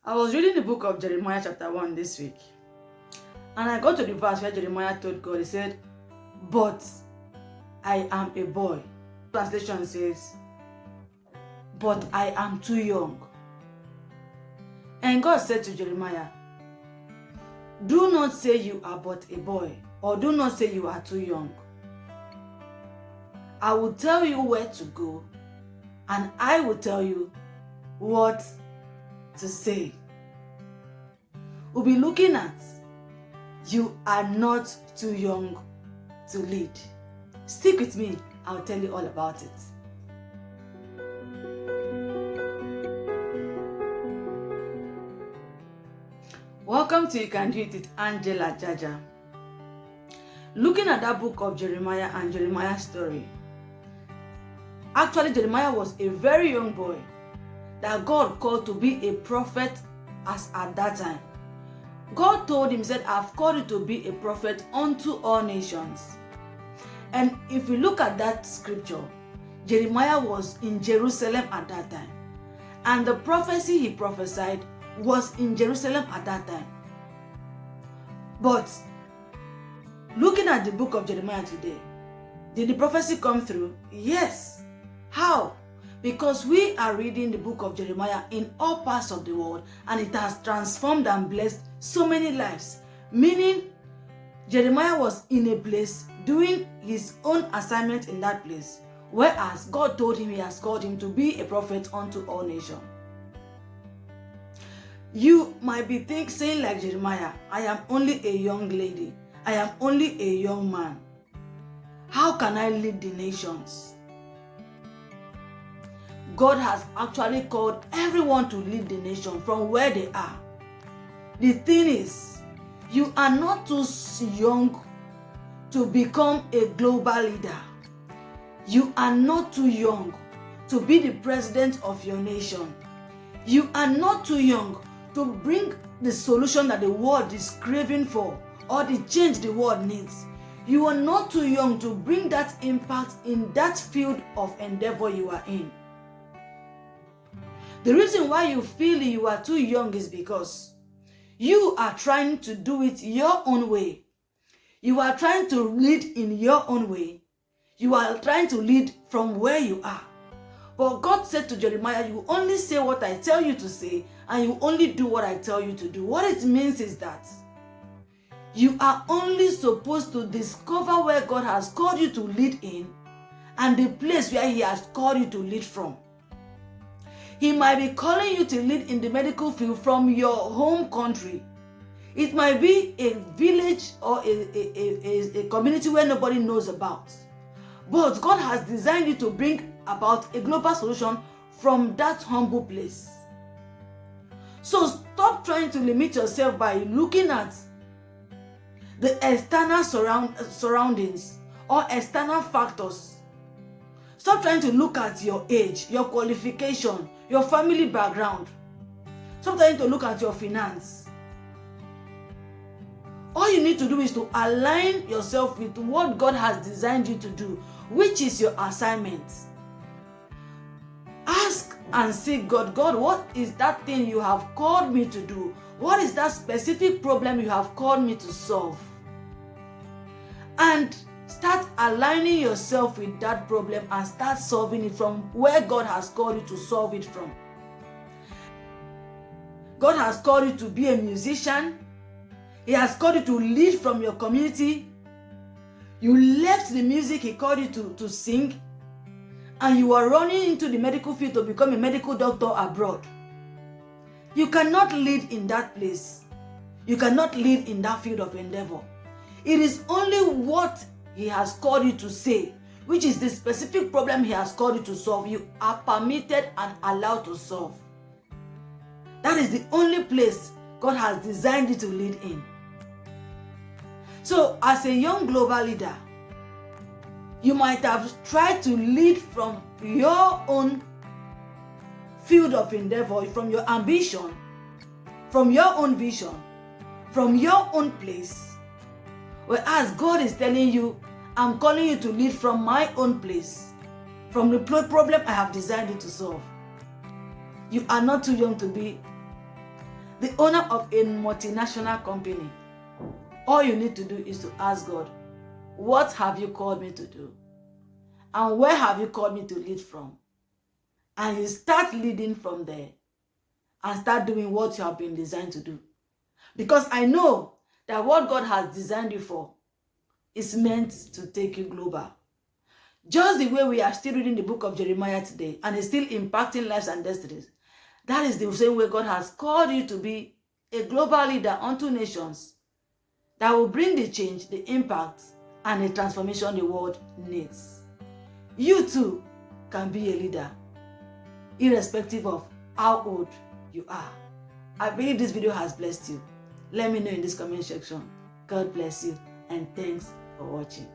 I was reading the book of Jeremiah chapter 1 this week, and I got to the verse where Jeremiah told God, he said, "But I am a boy." Translation says, "But I am too young." And God said to Jeremiah, "Do not say you are but a boy, or do not say you are too young. I will tell you where to go, and I will tell you what to say." We'll be looking at, you are not too young to lead. Stick with me, I'll tell you all about it. Welcome to You Can Do It with Angela Jaja. Looking at that book of Jeremiah and Jeremiah's story, actually Jeremiah was a very young boy that God called to be a prophet as at that time. God told him, said, "I've called you to be a prophet unto all nations." And if we look at that scripture, Jeremiah was in Jerusalem at that time. And the prophecy he prophesied was in Jerusalem at that time. But looking at the book of Jeremiah today, did the prophecy come through? Yes. How? Because we are reading the book of Jeremiah in all parts of the world, and it has transformed and blessed so many lives. Meaning, Jeremiah was in a place doing his own assignment in that place, whereas God told him he has called him to be a prophet unto all nations. You might be saying like Jeremiah, "I am only a young lady. I am only a young man. How can I lead the nations?" God has actually called everyone to lead the nation from where they are. The thing is, you are not too young to become a global leader. You are not too young to be the president of your nation. You are not too young to bring the solution that the world is craving for, or the change the world needs. You are not too young to bring that impact in that field of endeavor you are in. The reason why you feel you are too young is because you are trying to do it your own way. You are trying to lead in your own way. You are trying to lead from where you are. But God said to Jeremiah, "You only say what I tell you to say, and you only do what I tell you to do." What it means is that you are only supposed to discover where God has called you to lead in, and the place where He has called you to lead from. He might be calling you to lead in the medical field from your home country. It might be a village or a community where nobody knows about. But God has designed you to bring about a global solution from that humble place. So stop trying to limit yourself by looking at the external surroundings or external factors. Stop trying to look at your age, your qualification, your family background. Stop trying to look at your finance. All you need to do is to align yourself with what God has designed you to do, which is your assignment. Ask and seek God. "God, what is that thing you have called me to do? What is that specific problem you have called me to solve?" And start aligning yourself with that problem and start solving it from where God has called you to solve it from. God has called you to be a musician. He has called you to lead from your community. You left the music He called you to sing, and you are running into the medical field to become a medical doctor abroad. You cannot lead in that place. You cannot lead in that field of endeavor. It is only what He has called you to say, which is the specific problem He has called you to solve, you are permitted and allowed to solve. That is the only place God has designed you to lead in. So, as a young global leader, you might have tried to lead from your own field of endeavor, from your ambition, from your own vision, from your own place. Whereas God is telling you, "I'm calling you to lead from my own place, from the problem I have designed you to solve." You are not too young to be the owner of a multinational company, all you need to do is to ask God, what have you called me to do? And where have you called me to lead from? And you start leading from there and start doing what you have been designed to do. Because I know that what God has designed you for is meant to take you global. Just the way we are still reading the book of Jeremiah today and is still impacting lives and destinies, that is the same way God has called you to be a global leader unto nations that will bring the change, the impact, and the transformation the world needs. You too can be a leader, irrespective of how old you are. I believe this video has blessed you. Let me know in this comment section. God bless you, and thanks for watching.